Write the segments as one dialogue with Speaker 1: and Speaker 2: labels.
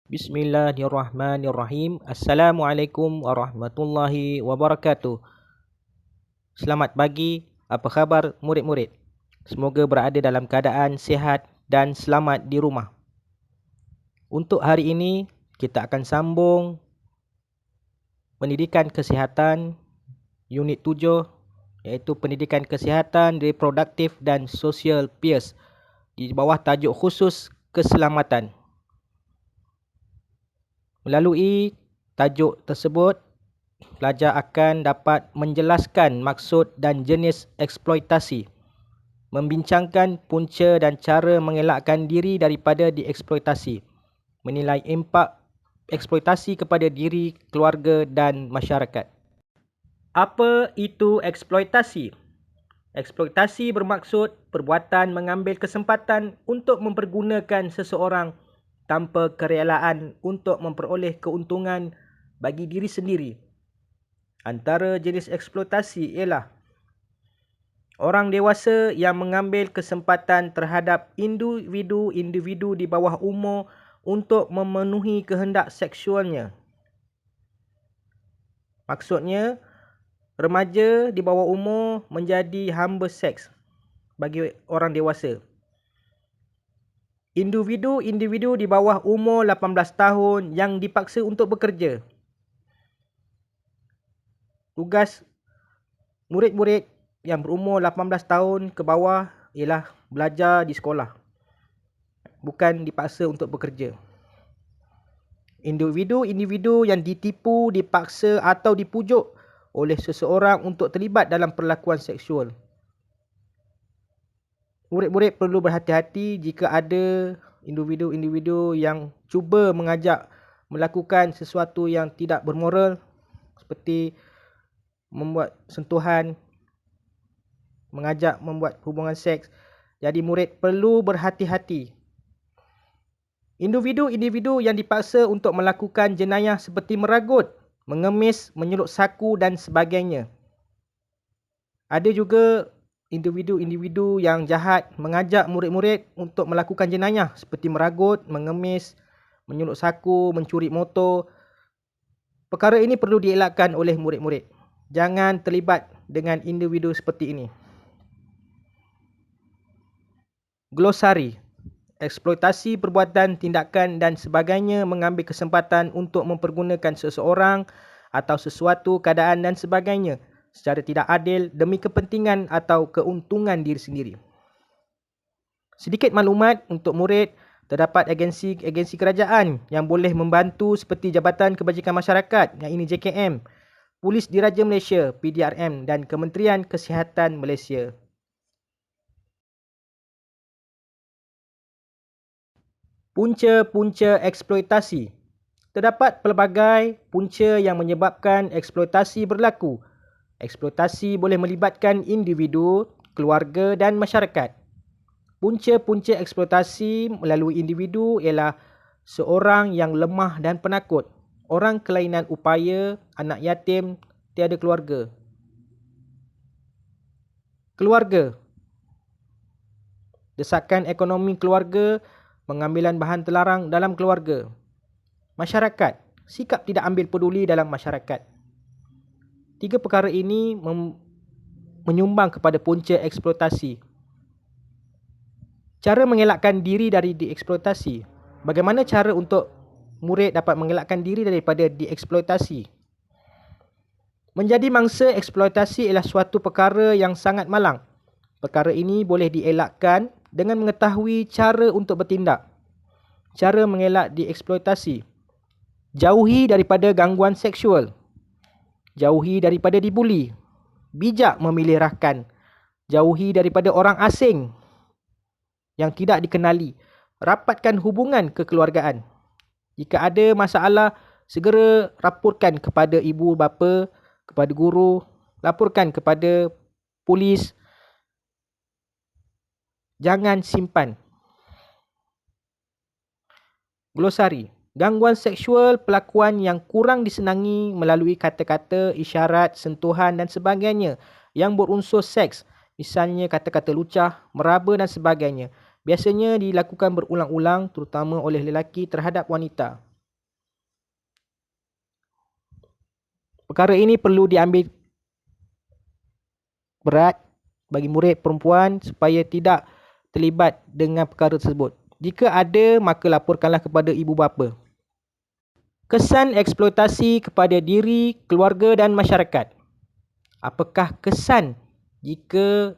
Speaker 1: Bismillahirrahmanirrahim. Assalamualaikum warahmatullahi wabarakatuh. Selamat pagi. Apa khabar murid-murid? Semoga berada dalam keadaan sihat dan selamat di rumah. Untuk hari ini, kita akan sambung pendidikan kesihatan unit 7, iaitu pendidikan kesihatan reproduktif dan social peers di bawah tajuk khusus keselamatan. Melalui tajuk tersebut, pelajar akan dapat menjelaskan maksud dan jenis eksploitasi, membincangkan punca dan cara mengelakkan diri daripada dieksploitasi, menilai impak eksploitasi kepada diri, keluarga dan masyarakat. Apa itu eksploitasi? Eksploitasi bermaksud perbuatan mengambil kesempatan untuk mempergunakan seseorang tanpa kerelaan untuk memperoleh keuntungan bagi diri sendiri. Antara jenis eksploitasi ialah orang dewasa yang mengambil kesempatan terhadap individu-individu di bawah umur untuk memenuhi kehendak seksualnya. Maksudnya, remaja di bawah umur menjadi hamba seks bagi orang dewasa. Individu-individu di bawah umur 18 tahun yang dipaksa untuk bekerja. Tugas murid-murid yang berumur 18 tahun ke bawah ialah belajar di sekolah, bukan dipaksa untuk bekerja. Individu-individu yang ditipu, dipaksa atau dipujuk oleh seseorang untuk terlibat dalam perlakuan seksual. Murid-murid perlu berhati-hati jika ada individu-individu yang cuba mengajak melakukan sesuatu yang tidak bermoral, seperti membuat sentuhan, mengajak membuat hubungan seks. Jadi murid perlu berhati-hati. Individu-individu yang dipaksa untuk melakukan jenayah seperti meragut, mengemis, menyeluk saku dan sebagainya. Ada juga individu-individu yang jahat mengajak murid-murid untuk melakukan jenayah seperti meragut, mengemis, menyeluk saku, mencuri motor. Perkara ini perlu dielakkan oleh murid-murid. Jangan terlibat dengan individu seperti ini. Glosari. Eksploitasi perbuatan, tindakan dan sebagainya mengambil kesempatan untuk mempergunakan seseorang atau sesuatu keadaan dan sebagainya secara tidak adil demi kepentingan atau keuntungan diri sendiri. Sedikit maklumat untuk murid, terdapat agensi kerajaan yang boleh membantu seperti Jabatan Kebajikan Masyarakat, yang ini JKM, Polis Diraja Malaysia PDRM dan Kementerian Kesihatan Malaysia. Punca-punca eksploitasi. Terdapat pelbagai punca yang menyebabkan eksploitasi berlaku. Eksploitasi boleh melibatkan individu, keluarga dan masyarakat. Punca-punca eksploitasi melalui individu ialah seorang yang lemah dan penakut, orang kelainan upaya, anak yatim, tiada keluarga. Keluarga. Desakan ekonomi keluarga, pengambilan bahan terlarang dalam keluarga. Masyarakat. Sikap tidak ambil peduli dalam masyarakat. Tiga perkara ini menyumbang kepada punca eksploitasi. Cara mengelakkan diri dari dieksploitasi. Bagaimana cara untuk murid dapat mengelakkan diri daripada dieksploitasi? Menjadi mangsa eksploitasi ialah suatu perkara yang sangat malang. Perkara ini boleh dielakkan dengan mengetahui cara untuk bertindak. Cara mengelak dieksploitasi. Jauhi daripada gangguan seksual. Jauhi daripada dibuli. Bijak memilih rakan. Jauhi daripada orang asing yang tidak dikenali. Rapatkan hubungan kekeluargaan. Jika ada masalah, segera laporkan kepada ibu bapa, kepada guru, laporkan kepada polis. Jangan simpan. Glosari. Gangguan seksual, pelakuan yang kurang disenangi melalui kata-kata, isyarat, sentuhan dan sebagainya yang berunsur seks. Misalnya kata-kata lucah, meraba dan sebagainya. Biasanya dilakukan berulang-ulang terutama oleh lelaki terhadap wanita. Perkara ini perlu diambil berat bagi murid perempuan supaya tidak terlibat dengan perkara tersebut. Jika ada, maka laporkanlah kepada ibu bapa. Kesan eksploitasi kepada diri, keluarga dan masyarakat. Apakah kesan jika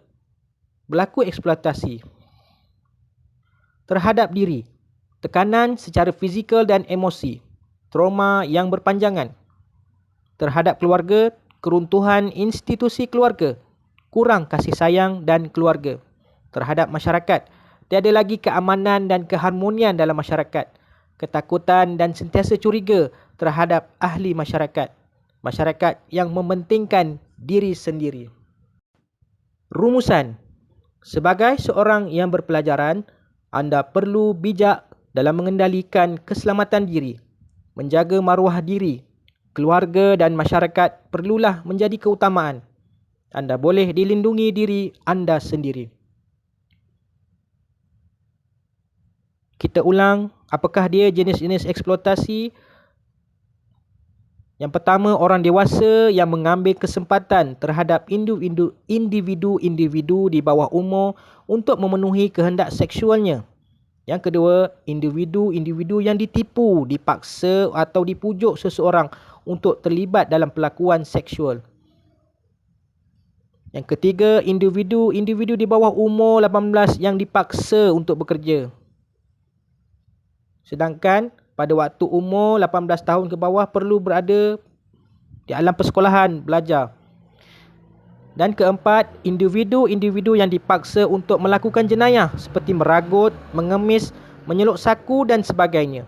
Speaker 1: berlaku eksploitasi terhadap diri? Tekanan secara fizikal dan emosi, trauma yang berpanjangan. Terhadap keluarga, keruntuhan institusi keluarga, kurang kasih sayang dan keluarga. Terhadap masyarakat, tiada lagi keamanan dan keharmonian dalam masyarakat. Ketakutan dan sentiasa curiga terhadap ahli masyarakat. Masyarakat yang mementingkan diri sendiri. Rumusan. Sebagai seorang yang berpelajaran, anda perlu bijak dalam mengendalikan keselamatan diri, menjaga maruah diri, keluarga dan masyarakat perlulah menjadi keutamaan. Anda boleh dilindungi diri anda sendiri. Kita ulang, apakah dia jenis-jenis eksploitasi? Yang pertama, orang dewasa yang mengambil kesempatan terhadap individu-individu di bawah umur untuk memenuhi kehendak seksualnya. Yang kedua, individu-individu yang ditipu, dipaksa atau dipujuk seseorang untuk terlibat dalam pelakuan seksual. Yang ketiga, individu-individu di bawah umur 18 yang dipaksa untuk bekerja. Sedangkan pada waktu umur 18 tahun ke bawah perlu berada di alam persekolahan belajar. Dan keempat, individu-individu yang dipaksa untuk melakukan jenayah seperti meragut, mengemis, menyeluk saku dan sebagainya.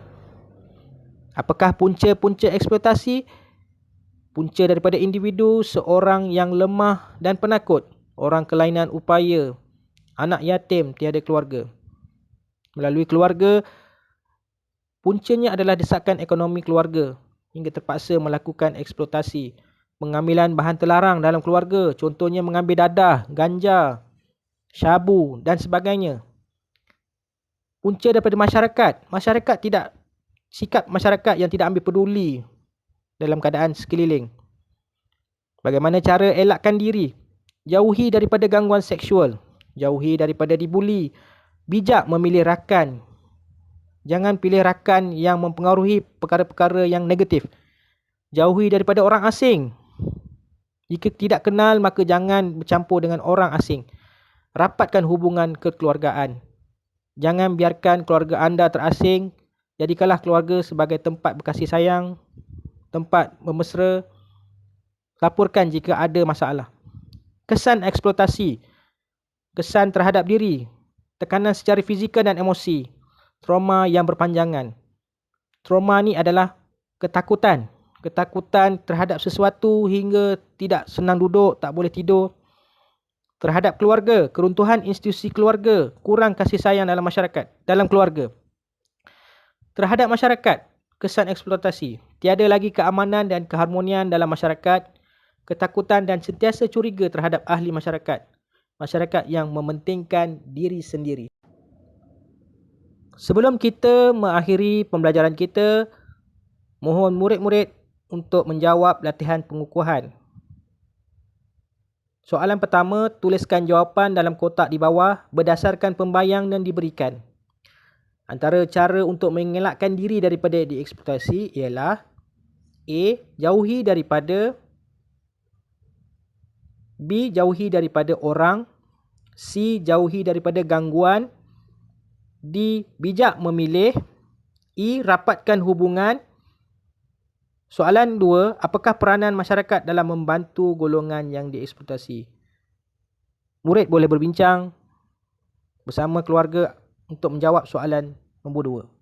Speaker 1: Apakah punca-punca eksploitasi? Punca daripada individu, seorang yang lemah dan penakut, orang kelainan upaya, anak yatim, tiada keluarga. Melalui keluarga, puncanya adalah desakan ekonomi keluarga hingga terpaksa melakukan eksploitasi. Pengambilan bahan terlarang dalam keluarga, contohnya mengambil dadah, ganja, syabu dan sebagainya. Punca daripada masyarakat. Sikap masyarakat yang tidak ambil peduli dalam keadaan sekeliling. Bagaimana cara elakkan diri? Jauhi daripada gangguan seksual, jauhi daripada dibuli, bijak memilih rakan. Jangan pilih rakan yang mempengaruhi perkara-perkara yang negatif. Jauhi daripada orang asing. Jika tidak kenal, maka jangan bercampur dengan orang asing. Rapatkan hubungan kekeluargaan. Jangan biarkan keluarga anda terasing. Jadikanlah keluarga sebagai tempat berkasih sayang, tempat bermesra. Laporkan jika ada masalah. Kesan eksploitasi. Kesan terhadap diri. Tekanan secara fizikal dan emosi. Trauma yang berpanjangan. Trauma ni adalah ketakutan. Ketakutan terhadap sesuatu hingga tidak senang duduk, tak boleh tidur. Terhadap keluarga, keruntuhan institusi keluarga, kurang kasih sayang dalam masyarakat, dalam keluarga. Terhadap masyarakat, kesan eksploitasi. Tiada lagi keamanan dan keharmonian dalam masyarakat, ketakutan dan sentiasa curiga terhadap ahli masyarakat. Masyarakat yang mementingkan diri sendiri. Sebelum kita mengakhiri pembelajaran kita, mohon murid-murid untuk menjawab latihan pengukuhan. Soalan pertama, tuliskan jawapan dalam kotak di bawah berdasarkan pembayang yang diberikan. Antara cara untuk mengelakkan diri daripada dieksploitasi ialah A. Jauhi daripada, B. Jauhi daripada orang, C. Jauhi daripada gangguan, D. Bijak memilih, E. Rapatkan hubungan. Soalan 2, apakah peranan masyarakat dalam membantu golongan yang dieksploitasi? Murid boleh berbincang bersama keluarga untuk menjawab soalan nombor 2.